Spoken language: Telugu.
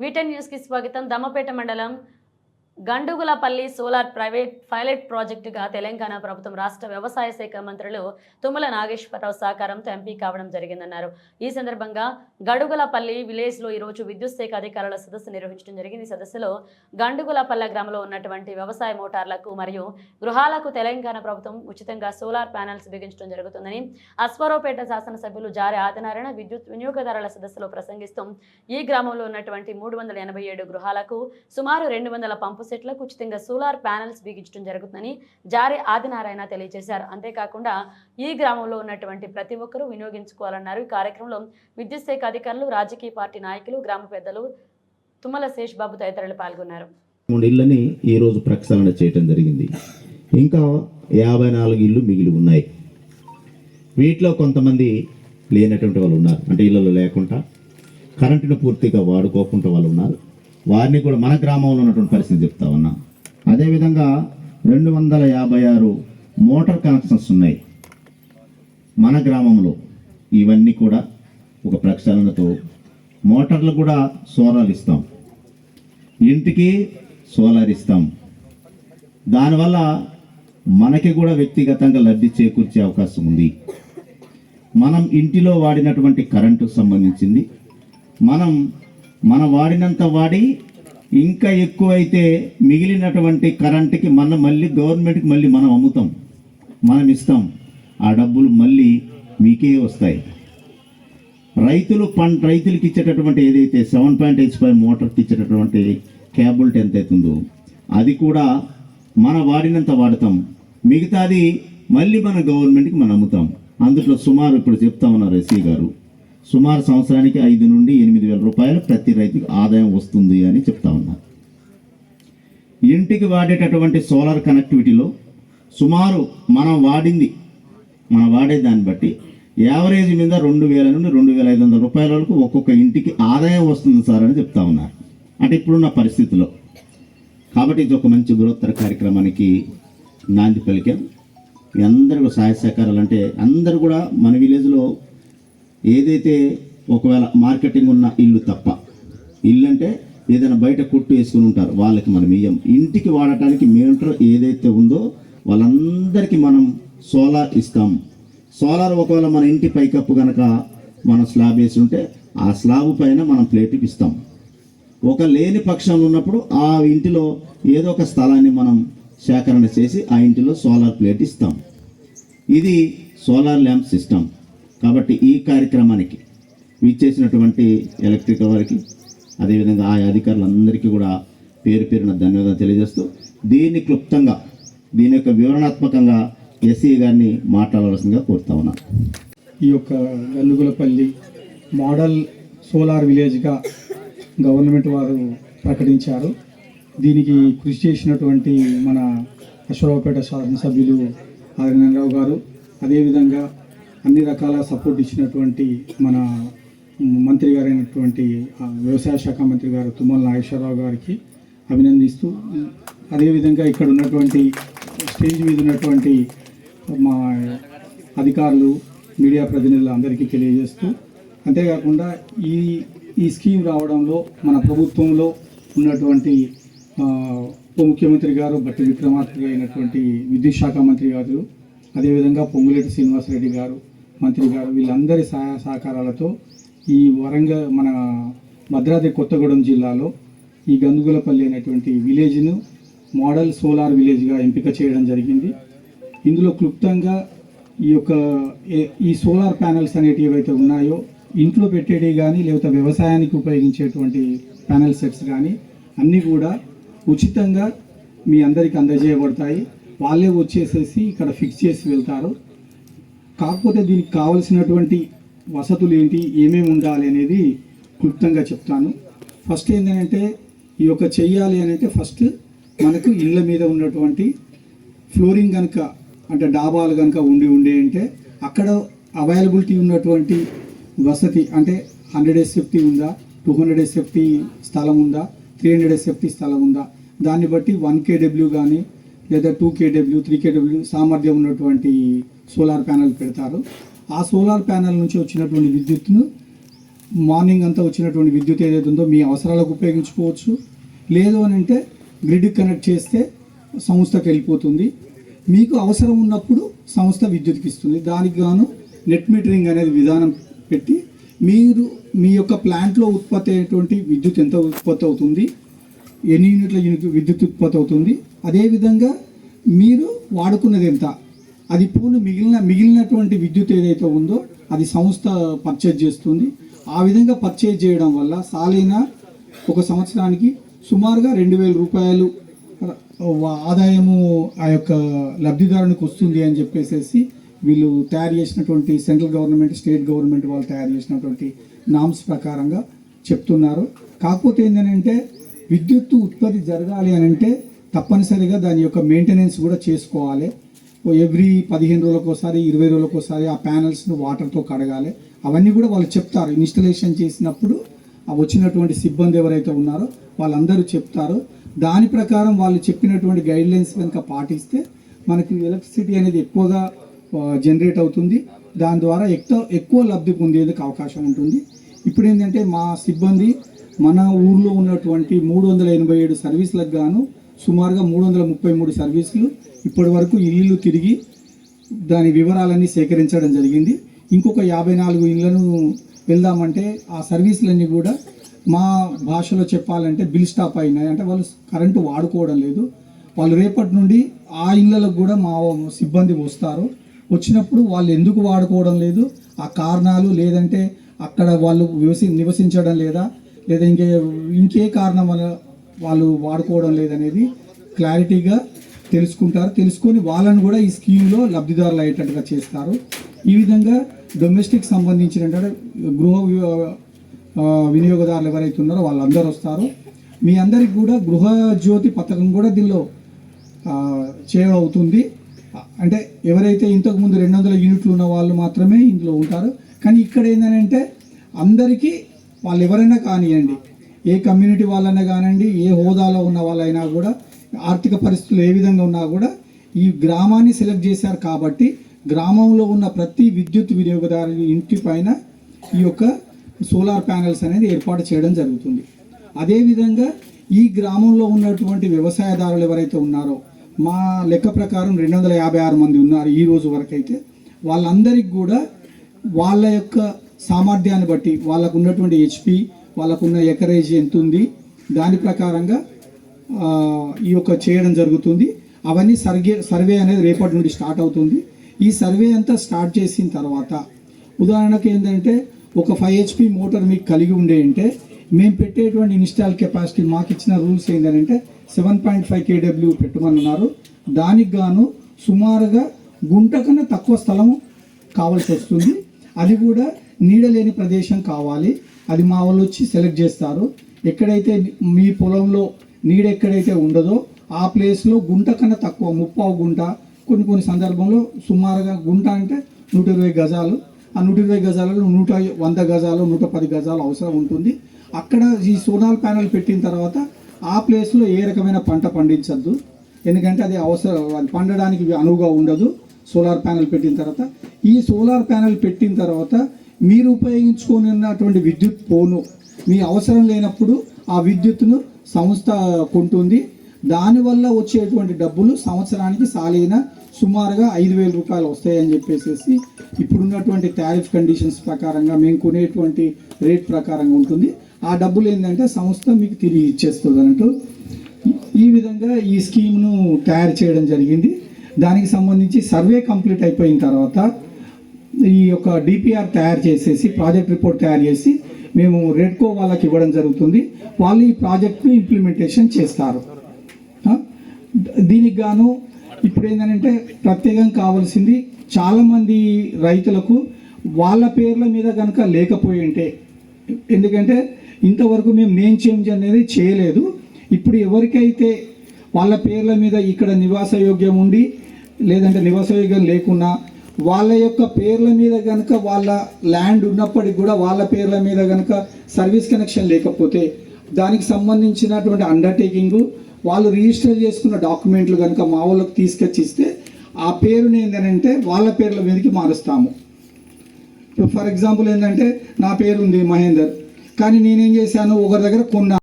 వీటెన్ న్యూస్ కి స్వాగతం. దమ్మపేట మండలం గండుగులపల్లి సోలార్ ప్రైవేట్ పైలట్ ప్రాజెక్టుగా తెలంగాణ ప్రభుత్వం రాష్ట్ర వ్యవసాయ శాఖ మంత్రులు తుమ్మల నాగేశ్వరరావు సహకారంతో ఎంపీ కావడం జరిగిందన్నారు. ఈ సందర్భంగా గడుగులపల్లి విలేజ్ లో ఈరోజు విద్యుత్ శాఖ అధికారుల సదస్సు నిర్వహించడం జరిగింది. ఈ సదస్సులో గండుగులపల్లి గ్రామంలో ఉన్నటువంటి వ్యవసాయ మోటార్లకు మరియు గృహాలకు తెలంగాణ ప్రభుత్వం ఉచితంగా సోలార్ ప్యానెల్స్ బిగించడం జరుగుతుందని అశ్వరావుపేట శాసనసభ్యులు జారే ఆదినారాయణ విద్యుత్ వినియోగదారుల సదస్సులో ప్రసంగిస్తూ ఈ గ్రామంలో ఉన్నటువంటి 387 గృహాలకు సుమారు 200 పంపు సెట్లకు ఉచితంగా సోలార్ ప్యానెల్స్ బిగించడం జరుగుతుందని జారే ఆదినారాయణ తెలియజేశారు. అంతేకాకుండా ఈ గ్రామంలో ఉన్నటువంటి ప్రతి ఒక్కరూ వినియోగించుకోవాలన్నారు. ఈ కార్యక్రమంలో విద్యుత్ శాఖ అధికారులు, రాజకీయ పార్టీ నాయకులు, గ్రామ పెద్దలు, తుమ్మల శేష్ బాబు తదితరులు పాల్గొన్నారు. 3 ఇళ్లని ఈ రోజు ప్రక్షాళన చేయడం జరిగింది. ఇంకా 54 ఇళ్ళు మిగిలి ఉన్నాయి. వీటిలో కొంతమంది లేనటువంటి వాళ్ళు ఉన్నారు, అంటే ఇళ్ళలో లేకుండా కరెంటును పూర్తిగా వాడుకోకుండా వాళ్ళు ఉన్నారు. వారిని కూడా మన గ్రామంలో ఉన్నటువంటి పరిస్థితి చెప్తా ఉన్నా. అదేవిధంగా 256 మోటార్ కనెక్షన్స్ ఉన్నాయి మన గ్రామంలో. ఇవన్నీ కూడా ఒక ప్రక్షాళనతో మోటార్లు కూడా సోలార్ ఇస్తాం, ఇంటికి సోలార్ ఇస్తాం. దానివల్ల మనకి కూడా వ్యక్తిగతంగా లబ్ధి చేకూర్చే అవకాశం ఉంది. మనం ఇంటిలో వాడినటువంటి కరెంటుకు సంబంధించింది మనం వాడినంత వాడి ఇంకా ఎక్కువైతే మిగిలినటువంటి కరెంటుకి మళ్ళీ గవర్నమెంట్కి మనం అమ్ముతాం, మనం ఇస్తాం. ఆ డబ్బులు మళ్ళీ మీకే వస్తాయి. రైతులకి ఇచ్చేటటువంటి ఏదైతే 7.85 మోటార్కి ఇచ్చేటటువంటి కేబుల్ ఎంత అవుతుందో అది కూడా మనం వాడినంత వాడతాం, మిగతాది మళ్ళీ మన గవర్నమెంట్కి మనం అమ్ముతాం. అందులో సుమారు ఇప్పుడు చెప్తా ఉన్నారు ఎస్సీ గారు, సుమారు సంవత్సరానికి 5 నుండి 8 వేల రూపాయలు ప్రతి రైతుకి ఆదాయం వస్తుంది అని చెప్తా ఉన్నారు. ఇంటికి వాడేటటువంటి సోలార్ కనెక్టివిటీలో సుమారు మనం వాడే దాన్ని బట్టి యావరేజ్ మీద 2,000 నుండి 2,500 రూపాయల వరకు ఒక్కొక్క ఇంటికి ఆదాయం వస్తుంది సార్ అని చెప్తా ఉన్నారు. అంటే ఇప్పుడున్న పరిస్థితిలో. కాబట్టి ఇది ఒక మంచి బృహత్తర కార్యక్రమానికి నాంది పలికాం. మీ అందరూ సహాయ సహకారాలు అంటే అందరూ కూడా మన విలేజ్లో ఏదైతే ఒకవేళ మార్కెటింగ్ ఉన్న ఇల్లు తప్ప, ఇల్లు అంటే ఏదైనా బయట కొట్టు వేసుకుని ఉంటారు, వాళ్ళకి మనం ఇయ్యం. ఇంటికి వాడటానికి మీటర్ ఏదైతే ఉందో వాళ్ళందరికీ మనం సోలార్ ఇస్తాం. సోలార్ ఒకవేళ మన ఇంటి పైకప్పు కనుక మనం స్లాబ్ వేసి ఉంటే ఆ స్లాబ్ పైన మనం ప్లేట్కి ఇస్తాం. ఒక లేని పక్షంలో ఉన్నప్పుడు ఆ ఇంటిలో ఏదో ఒక స్థలాన్ని మనం సేకరణ చేసి ఆ ఇంటిలో సోలార్ ప్లేట్ ఇస్తాం. ఇది సోలార్ ల్యాంప్ సిస్టమ్. కాబట్టి ఈ కార్యక్రమానికి విచ్చేసినటువంటి ఎలక్ట్రికల్ వారికి, అదేవిధంగా ఆ అధికారులందరికీ కూడా పేరు పేరున ధన్యవాదాలు తెలియజేస్తూ దీన్ని క్లుప్తంగా దీని యొక్క వివరణాత్మకంగా ఎస్సీ గారిని మాట్లాడవలసిందిగా కోరుతా ఉన్నాను. ఈ యొక్క గల్లుగులపల్లి మోడల్ సోలార్ విలేజ్గా గవర్నమెంట్ వారు ప్రకటించారు. దీనికి కృషి చేసినటువంటి మన అశ్వరావుపేట శాసనసభ్యులు ఆదినారాయణరావు గారు, అదేవిధంగా అన్ని రకాల సపోర్ట్ ఇచ్చినటువంటి మన మంత్రి గారైనటువంటి వ్యవసాయ శాఖ మంత్రి గారు తుమ్మల నాగేశ్వరరావు గారికి అభినందిస్తూ, అదేవిధంగా ఇక్కడ ఉన్నటువంటి స్టేజ్ మీద ఉన్నటువంటి మా అధికారులు, మీడియా ప్రతినిధులు అందరికీ తెలియజేస్తూ, అంతేకాకుండా ఈ స్కీమ్ రావడంలో మన ప్రభుత్వంలో ఉన్నటువంటి ఉప ముఖ్యమంత్రి గారు బట్టి విక్రమార్క అయినటువంటి విద్యుత్ శాఖ మంత్రి గారు, అదేవిధంగా పొంగులేటి శ్రీనివాసరెడ్డి గారు మంత్రి గారు, వీళ్ళందరి సహాయ సహకారాలతో ఈ వరంగల్ మన భద్రాద్రి కొత్తగూడెం జిల్లాలో ఈ గందుగులపల్లి అనేటువంటి విలేజ్ను మోడల్ సోలార్ విలేజ్గా ఎంపిక చేయడం జరిగింది. ఇందులో క్లుప్తంగా ఈ సోలార్ ప్యానెల్స్ అనేటివి ఏవైతే ఉన్నాయో ఇంట్లో పెట్టేవి కానీ లేకపోతే వ్యవసాయానికి ఉపయోగించేటువంటి ప్యానెల్ సెట్స్ కానీ అన్నీ కూడా ఉచితంగా మీ అందరికీ అందజేయబడతాయి. వాళ్ళే వచ్చేసేసి ఇక్కడ ఫిక్స్ చేసి వెళ్తారు. కాకపోతే దీనికి కావలసినటువంటి వసతులు ఏంటి, ఏమేమి ఉండాలి అనేది క్లుప్తంగా చెప్తాను. ఫస్ట్ ఏంటంటే ఈ యొక్క చెయ్యాలి అని అంటే ఫస్ట్ మనకు ఇళ్ళ మీద ఉన్నటువంటి ఫ్లోరింగ్ కనుక అంటే డాబాలు కనుక ఉండే అంటే అక్కడ అవైలబిలిటీ ఉన్నటువంటి వసతి అంటే 100 SFT ఉందా, 200 SFT స్థలం ఉందా, 300 SFT స్థలం ఉందా, దాన్ని బట్టి 1 kW కానీ లేదా 2 kW 3 kW సామర్థ్యం ఉన్నటువంటి సోలార్ ప్యానెల్ పెడతారు. ఆ సోలార్ ప్యానెల్ నుంచి వచ్చినటువంటి విద్యుత్తును మార్నింగ్ అంతా వచ్చినటువంటి విద్యుత్ ఏదైతే ఉందో మీ అవసరాలకు ఉపయోగించుకోవచ్చు. లేదు అని అంటే గ్రిడ్ కనెక్ట్ చేస్తే సంస్థకి వెళ్ళిపోతుంది. మీకు అవసరం ఉన్నప్పుడు సంస్థ విద్యుత్కి ఇస్తుంది. దానికి గాను నెట్ మీటరింగ్ అనేది విధానం పెట్టి మీరు మీ యొక్క ప్లాంట్లో ఉత్పత్తి అయ్యేటువంటి విద్యుత్ ఎంత ఉత్పత్తి అవుతుంది, ఎన్ని యూనిట్ల విద్యుత్ ఉత్పత్తి అవుతుంది, అదేవిధంగా మీరు వాడుకున్నది ఎంత, అది పోను మిగిలినటువంటి విద్యుత్ ఏదైతే ఉందో అది సంస్థ పర్చేజ్ చేస్తుంది. ఆ విధంగా పర్చేజ్ చేయడం వల్ల సాలీనా ఒక సంవత్సరానికి సుమారుగా 2,000 రూపాయలు ఆదాయము ఆ యొక్క లబ్ధిదారునికి వస్తుంది అని చెప్పేసి వీళ్ళు తయారు చేసినటువంటి సెంట్రల్ గవర్నమెంట్, స్టేట్ గవర్నమెంట్ వాళ్ళు తయారు చేసినటువంటి నామ్స్ ప్రకారంగా చెప్తున్నారు. కాకపోతే ఏంటంటే విద్యుత్ ఉత్పత్తి జరగాలి అని అంటే తప్పనిసరిగా దాని యొక్క మెయింటెనెన్స్ కూడా చేసుకోవాలి. ఎవ్రీ 15 రోజులకు ఒకసారి, 20 రోజులకు ఒకసారి ఆ ప్యానల్స్ను వాటర్తో కడగాలి. అవన్నీ కూడా వాళ్ళు చెప్తారు. ఇన్స్టలేషన్ చేసినప్పుడు వచ్చినటువంటి సిబ్బంది ఎవరైతే ఉన్నారో వాళ్ళందరూ చెప్తారు. దాని ప్రకారం వాళ్ళు చెప్పినటువంటి గైడ్లైన్స్ కనుక పాటిస్తే మనకి ఎలక్ట్రిసిటీ అనేది ఎక్కువగా జనరేట్ అవుతుంది. దాని ద్వారా ఎక్కువ లబ్ధి పొందేందుకు అవకాశం ఉంటుంది. ఇప్పుడు ఏంటంటే మా సిబ్బంది మన ఊర్లో ఉన్నటువంటి 387 సర్వీసులకు గాను సుమారుగా 333 సర్వీసులు ఇప్పటి వరకు ఇల్లు తిరిగి దాని వివరాలన్నీ సేకరించడం జరిగింది. ఇంకొక 54 ఇళ్లను వెళ్దామంటే ఆ సర్వీసులన్నీ కూడా మా భాషలో చెప్పాలంటే బిల్ స్టాప్ అయినాయి. అంటే వాళ్ళు కరెంటు వాడుకోవడం లేదు. వాళ్ళు రేపటి నుండి ఆ ఇళ్లకు కూడా మా సిబ్బంది వస్తారు. వచ్చినప్పుడు వాళ్ళు ఎందుకు వాడుకోవడం లేదు, ఆ కారణాలు, లేదంటే అక్కడ వాళ్ళు నివసించడం లేదా ఇంకే కారణం వల్ల వాళ్ళు వాడుకోవడం లేదనేది క్లారిటీగా తెలుసుకొని వాళ్ళని కూడా ఈ స్కీమ్లో లబ్ధిదారులు అయ్యేటట్టుగా చేస్తారు. ఈ విధంగా డొమెస్టిక్ సంబంధించిన గృహ వినియోగదారులు ఎవరైతే ఉన్నారో వాళ్ళందరూ వస్తారు. మీ అందరికి కూడా గృహ జ్యోతి పథకం కూడా దీనిలో చేయవుతుంది. అంటే ఎవరైతే ఇంతకుముందు 200 యూనిట్లు ఉన్న వాళ్ళు మాత్రమే ఇందులో ఉంటారు. కానీ ఇక్కడ ఏంటంటే అందరికీ వాళ్ళు ఎవరైనా కానివ్వండి, ఏ కమ్యూనిటీ వాళ్ళైనా కానివ్వండి, ఏ హోదాలో ఉన్న వాళ్ళైనా కూడా, ఆర్థిక పరిస్థితులు ఏ విధంగా ఉన్నా కూడా ఈ గ్రామాన్ని సెలెక్ట్ చేశారు కాబట్టి గ్రామంలో ఉన్న ప్రతి విద్యుత్ వినియోగదారు ఇంటి పైన ఈ యొక్క సోలార్ ప్యానెల్స్ అనేది ఏర్పాటు చేయడం జరుగుతుంది. అదేవిధంగా ఈ గ్రామంలో ఉన్నటువంటి వ్యవసాయదారులు ఎవరైతే ఉన్నారో మా లెక్క ప్రకారం 256 మంది ఉన్నారు ఈ రోజు వరకు అయితే. వాళ్ళందరికీ కూడా వాళ్ళ యొక్క సామర్థ్యాన్ని బట్టి వాళ్ళకు ఉన్నటువంటి హెచ్పి, వాళ్ళకున్న ఎకరేజ్ ఎంత ఉంది దాని ప్రకారంగా ఈ యొక్క చేయడం జరుగుతుంది. అవన్నీ సర్వే అనేది రేపటి నుండి స్టార్ట్ అవుతుంది. ఈ సర్వే అంతా స్టార్ట్ చేసిన తర్వాత ఉదాహరణకు ఏంటంటే ఒక 5 HP మోటార్ మీకు కలిగి ఉండే అంటే మేము పెట్టేటువంటి ఇన్స్టాల్ కెపాసిటీ మాకు ఇచ్చిన రూల్స్ ఏంటంటే 7.5 kW పెట్టమన్నారు. దానికి గాను సుమారుగా గుంట కన్నా తక్కువ స్థలం కావాల్సి వస్తుంది. అది కూడా నీడలేని ప్రదేశం కావాలి. అది మా వాళ్ళు వచ్చి సెలెక్ట్ చేస్తారు. ఎక్కడైతే మీ పొలంలో నీడ ఎక్కడైతే ఉండదో ఆ ప్లేస్లో గుంట కన్నా తక్కువ 30 గుంట, కొన్ని సందర్భంలో సుమారుగా గుంట అంటే 120 గజాలు, ఆ 120 గజాలలో 100 గజాలు 110 గజాలు అవసరం ఉంటుంది. అక్కడ ఈ సోలార్ ప్యానెల్ పెట్టిన తర్వాత ఆ ప్లేస్లో ఏ రకమైన పంట పండించద్దు. ఎందుకంటే అది పండడానికి అనువుగా ఉండదు. సోలార్ ప్యానెల్ పెట్టిన తర్వాత ఈ సోలార్ ప్యానెల్ పెట్టిన తర్వాత మీరు ఉపయోగించుకున్నటువంటి విద్యుత్ పోను మీ అవసరం లేనప్పుడు ఆ విద్యుత్తును సంస్థ కొంటుంది. దానివల్ల వచ్చేటువంటి డబ్బులు సంవత్సరానికి సాలీన సుమారుగా 5,000 రూపాయలు వస్తాయని చెప్పేసి ఇప్పుడున్నటువంటి టారిఫ్ కండిషన్స్ ప్రకారంగా మేము కొనేటువంటి రేట్ ప్రకారంగా ఉంటుంది. ఆ డబ్బులు ఏంటంటే సంస్థ మీకు తిరిగి ఇచ్చేస్తుంది అన్నట్టు. ఈ విధంగా ఈ స్కీమ్ను తయారు చేయడం జరిగింది. దానికి సంబంధించి సర్వే కంప్లీట్ అయిపోయిన తర్వాత ఈ యొక్క డిపిఆర్ తయారు చేసేసి ప్రాజెక్ట్ రిపోర్ట్ తయారు చేసి మేము రెడ్కో వాళ్ళకి ఇవ్వడం జరుగుతుంది. వాళ్ళు ఈ ప్రాజెక్ట్ను ఇంప్లిమెంటేషన్ చేస్తారు. దీనికి గాను ఇప్పుడు ఏంటంటే ప్రత్యేకంగా కావాల్సింది చాలామంది రైతులకు వాళ్ళ పేర్ల మీద కనుక లేకపోయి ఉంటే, ఎందుకంటే ఇంతవరకు మేము నేమ్ చేంజ్ అనేది చేయలేదు. ఇప్పుడు ఎవరికైతే వాళ్ళ పేర్ల మీద ఇక్కడ నివాసయోగ్యం ఉండి లేదంటే నివాసయోగ్యం లేకున్నా వాళ్ళ యొక్క పేర్ల మీద కనుక వాళ్ళ ల్యాండ్ ఉన్నప్పటికి కూడా వాళ్ళ పేర్ల మీద కనుక సర్వీస్ కనెక్షన్ లేకపోతే దానికి సంబంధించినటువంటి అండర్టేకింగ్ వాళ్ళు రిజిస్టర్ చేసుకున్న డాక్యుమెంట్లు కనుక మా వాళ్ళకి తీసుకొచ్చి ఇస్తే ఆ పేరుని ఏంటంటే వాళ్ళ పేర్ల మీదకి మారుస్తాము. ఫర్ ఎగ్జాంపుల్ ఏంటంటే నా పేరు ఉంది మహేందర్, కానీ నేనేం చేశాను, ఒకరి దగ్గర కొన్నా.